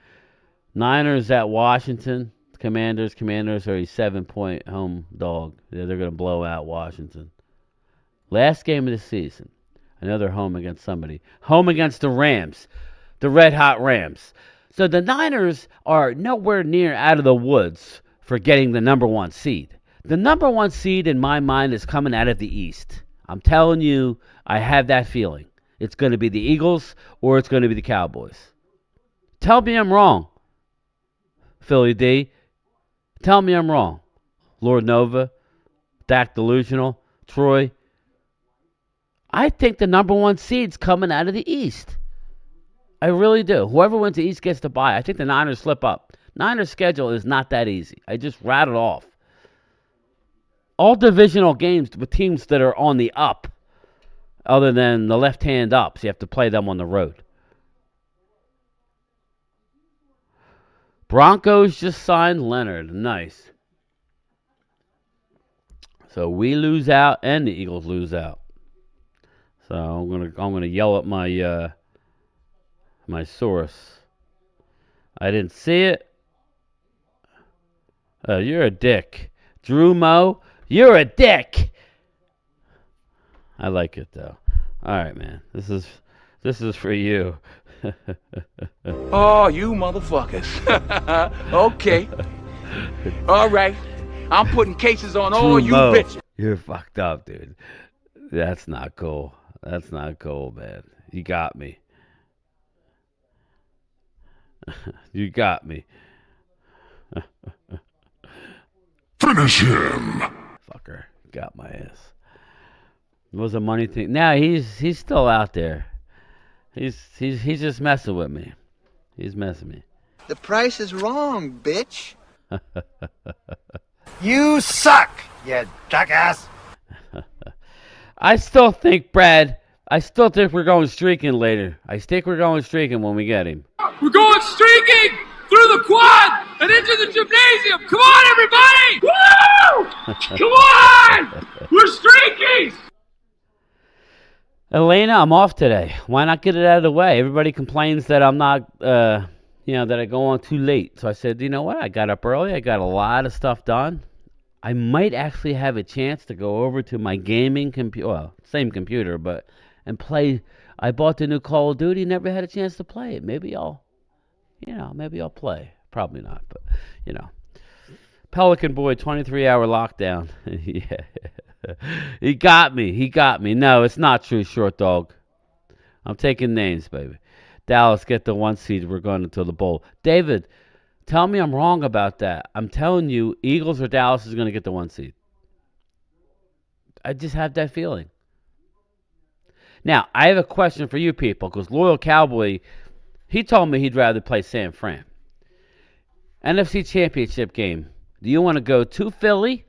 Niners at Washington. Commanders are a 7-point home dog. They're going to blow out Washington. Last game of the season. I know they're home against somebody. Home against the Rams. The Red Hot Rams. So the Niners are nowhere near out of the woods for getting the number 1 seed. The number 1 seed in my mind is coming out of the East. I'm telling you, I have that feeling. It's going to be the Eagles or it's going to be the Cowboys. Tell me I'm wrong, Philly D. Tell me I'm wrong. Lord Nova, Dak Delusional, Troy. I think the number 1 seed's coming out of the East. I really do. Whoever wins the East gets to bye. I think the Niners slip up. Niners' schedule is not that easy. I just rattled off. All divisional games with teams that are on the up, other than the left hand up, so you have to play them on the road. Broncos just signed Leonard. Nice. So we lose out and the Eagles lose out. So I'm gonna yell at my my source. I didn't see it. Oh, you're a dick. Drew Mo, you're a dick. I like it though. All right, man. This is for you. Oh, you motherfuckers. Okay. All right. I'm putting cases on all you Mo, bitches. you're fucked up, dude. That's not cool. That's not cool, man. You got me. You got me. Finish him. Fucker. Got my ass. It was a money thing. Now he's still out there. He's just messing with me. He's messing me. The price is wrong, bitch. You suck, you jackass. I still think, Brad, we're going streaking later. I think we're going streaking when we get him. We're going streaking through the quad and into the gymnasium. Come on, everybody! Woo! Come on! We're streaking! Elena, I'm off today. Why not get it out of the way? Everybody complains that I'm not, that I go on too late. So I said, you know what? I got up early. I got a lot of stuff done. I might actually have a chance to go over to my gaming computer. Well, same computer, and play. I bought the new Call of Duty. Never had a chance to play it. Maybe I'll play. Probably not, but Pelican Boy, 23-hour lockdown. Yeah. He got me. No, it's not true, Short Dog. I'm taking names, baby. Dallas, get the 1 seed. We're going into the bowl. David, tell me I'm wrong about that. I'm telling you, Eagles or Dallas is going to get the 1 seed. I just have that feeling. Now, I have a question for you people, because Loyal Cowboy, he told me he'd rather play San Fran. NFC Championship game. Do you want to go to Philly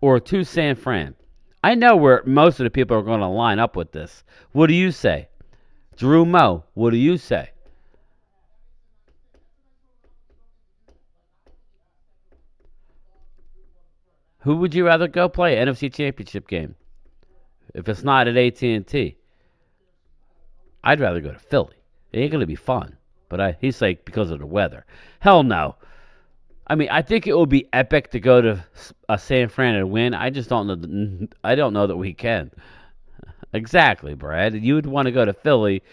or to San Fran? I know where most of the people are going to line up with this. What do you say? Drew Mo, what do you say? Who would you rather go play NFC Championship game? If it's not at AT&T, I'd rather go to Philly. It ain't going to be fun. But he's like, because of the weather. Hell no. I mean, I think it would be epic to go to San Fran and win. I just don't know. I don't know that we can. Exactly, Brad. You would want to go to Philly.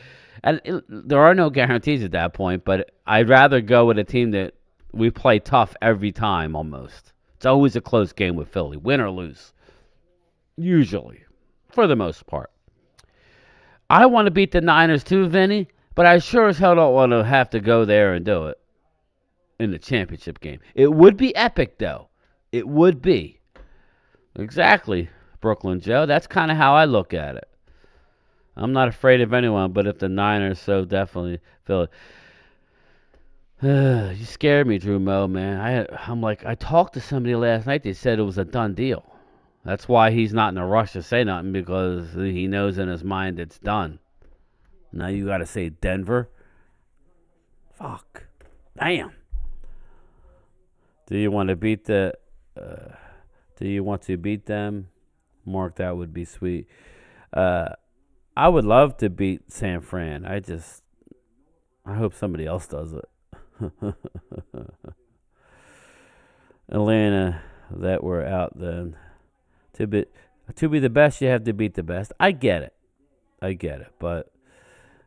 And there are no guarantees at that point, but I'd rather go with a team that we play tough every time almost. It's always a close game with Philly, win or lose. Usually, for the most part. I want to beat the Niners too, Vinny, but I sure as hell don't want to have to go there and do it in the championship game. It would be epic, though. It would be. Exactly, Brooklyn Joe. That's kind of how I look at it. I'm not afraid of anyone, but if the Niners, so definitely Philly. You scared me, Drew Mo, man. I'm like, I talked to somebody last night. They said it was a done deal. That's why he's not in a rush to say nothing, because he knows in his mind it's done. Now you got to say Denver. Fuck. Damn. Do you want to beat them? Mark, that would be sweet. I would love to beat San Fran. I hope somebody else does it. Atlanta, that we're out then. To be the best, you have to beat the best. I get it, but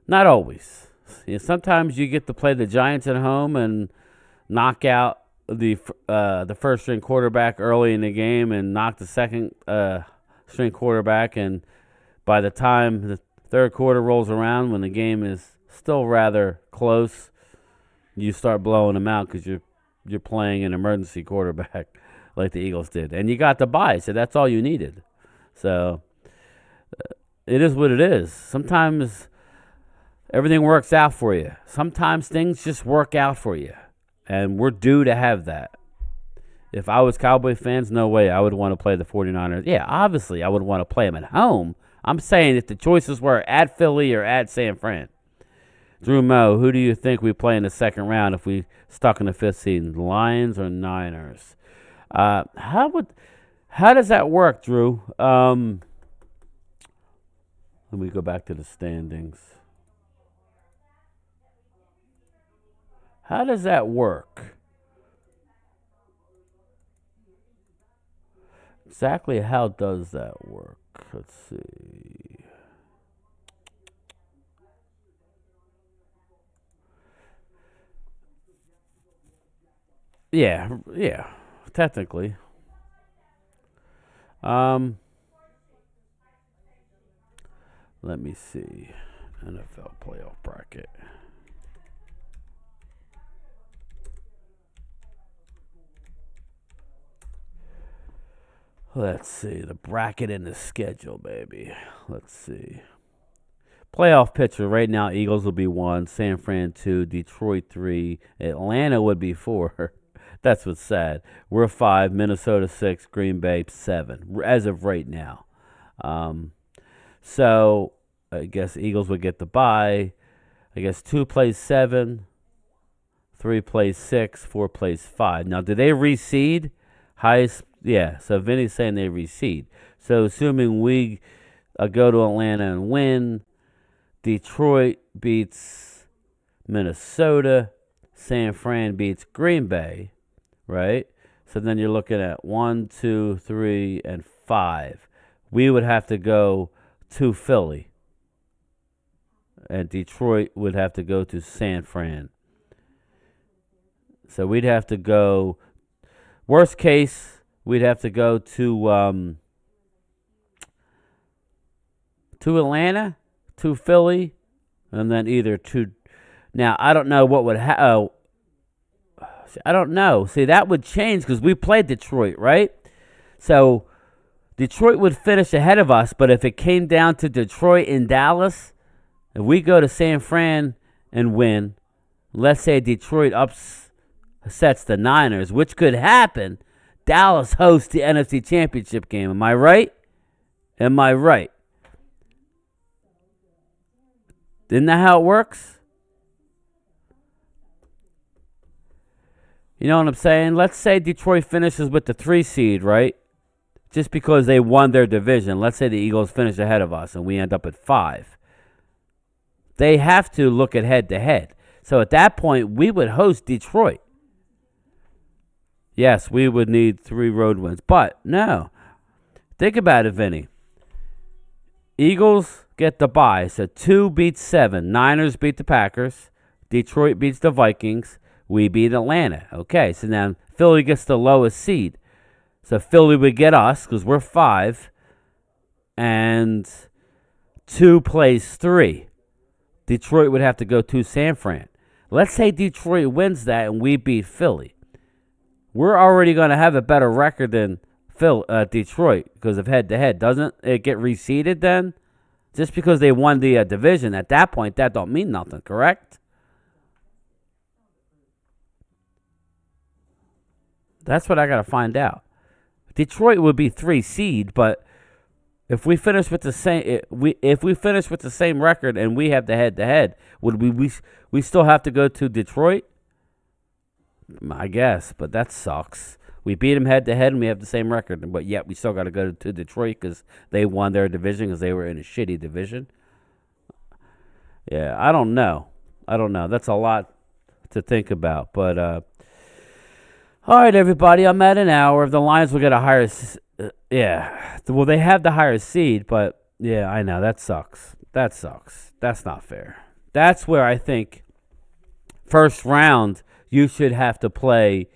not always. Sometimes you get to play the Giants at home and knock out the first string quarterback early in the game and knock the second string quarterback, and by the time the third quarter rolls around, when the game is still rather close, you start blowing them out because you're playing an emergency quarterback like the Eagles did, and you got the bye, so that's all you needed. So it is what it is. Sometimes everything works out for you. Sometimes things just work out for you, and we're due to have that. If I was Cowboy fans, no way I would want to play the 49ers. Yeah, obviously I would want to play them at home. I'm saying if the choices were at Philly or at San Fran. Drew Mo, who do you think we play in the second round if we stuck in the 5th seed? Lions or Niners? How does that work, Drew? Let me go back to the standings. How does that work? Exactly how does that work? Let's see. Yeah, technically. Let me see. NFL playoff bracket. Let's see. The bracket and the schedule, baby. Let's see. Playoff picture right now, Eagles will be 1, San Fran 2, Detroit 3, Atlanta would be 4. That's what's sad. We're 5, Minnesota 6, Green Bay 7, as of right now. So I guess Eagles would get the bye. I guess 2 plays 7, 3 plays 6, 4 plays 5. Now, do they reseed? Highest, yeah. So Vinny's saying they reseed. So assuming we go to Atlanta and win, Detroit beats Minnesota, San Fran beats Green Bay, right? So then you're looking at 1, 2, 3, and 5. We would have to go to Philly, and Detroit would have to go to San Fran. So we'd have to go, worst case, we'd have to go to Atlanta, to Philly, and then either to, now I don't know what would I don't know. See, that would change because we played Detroit, right? So Detroit would finish ahead of us, but if it came down to Detroit and Dallas, if we go to San Fran and win, let's say Detroit upsets the Niners, which could happen, Dallas hosts the NFC Championship game. Am I right? Am I right? Isn't that how it works? You know what I'm saying? Let's say Detroit finishes with the 3 seed, right? Just because they won their division. Let's say the Eagles finish ahead of us and we end up at 5. They have to look at head-to-head. So at that point, we would host Detroit. Yes, we would need 3 road wins. But no. Think about it, Vinny. Eagles get the bye. So 2 beats 7. Niners beat the Packers. Detroit beats the Vikings. We beat Atlanta. Okay, so now Philly gets the lowest seed. So Philly would get us because we're 5. And 2 plays 3. Detroit would have to go to San Fran. Let's say Detroit wins that and we beat Philly. We're already going to have a better record than Detroit because of head-to-head. Doesn't it get reseeded then? Just because they won the division, at that point, that don't mean nothing, correct? That's what I got to find out. Detroit would be 3 seed, but if we finish with the same record and we have the head-to-head, would we still have to go to Detroit? I guess, but that sucks. We beat them head-to-head and we have the same record, but yet we still got to go to Detroit because they won their division because they were in a shitty division. Yeah, I don't know. That's a lot to think about, but all right, everybody, I'm at an hour. If the Lions will get a higher Yeah. Well, they have the higher seed, but yeah, I know that sucks. That sucks. That's not fair. That's where I think first round you should have to play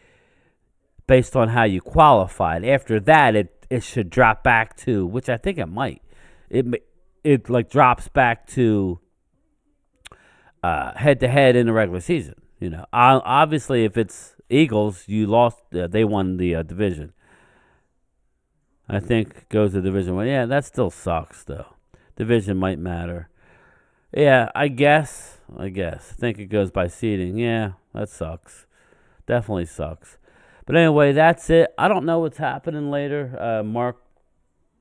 based on how you qualified. After that, it should drop back to, which I think it might. It like drops back to head to head in the regular season. Obviously, if it's Eagles, you lost. They won the division. I think goes to Division 1. Yeah, that still sucks, though. Division might matter. Yeah, I guess. I think it goes by seeding. Yeah, that sucks. Definitely sucks. But anyway, that's it. I don't know what's happening later. Mark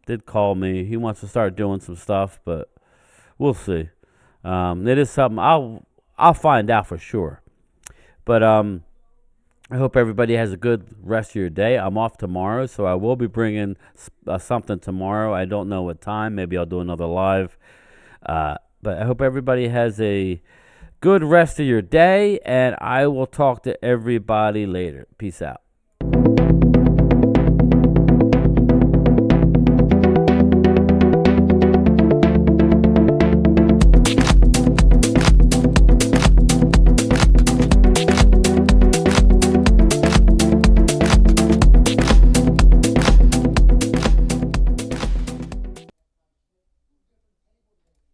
did call me. He wants to start doing some stuff, but we'll see. It is something I'll find out for sure. But I hope everybody has a good rest of your day. I'm off tomorrow, so I will be bringing something tomorrow. I don't know what time. Maybe I'll do another live. But I hope everybody has a good rest of your day, and I will talk to everybody later. Peace out.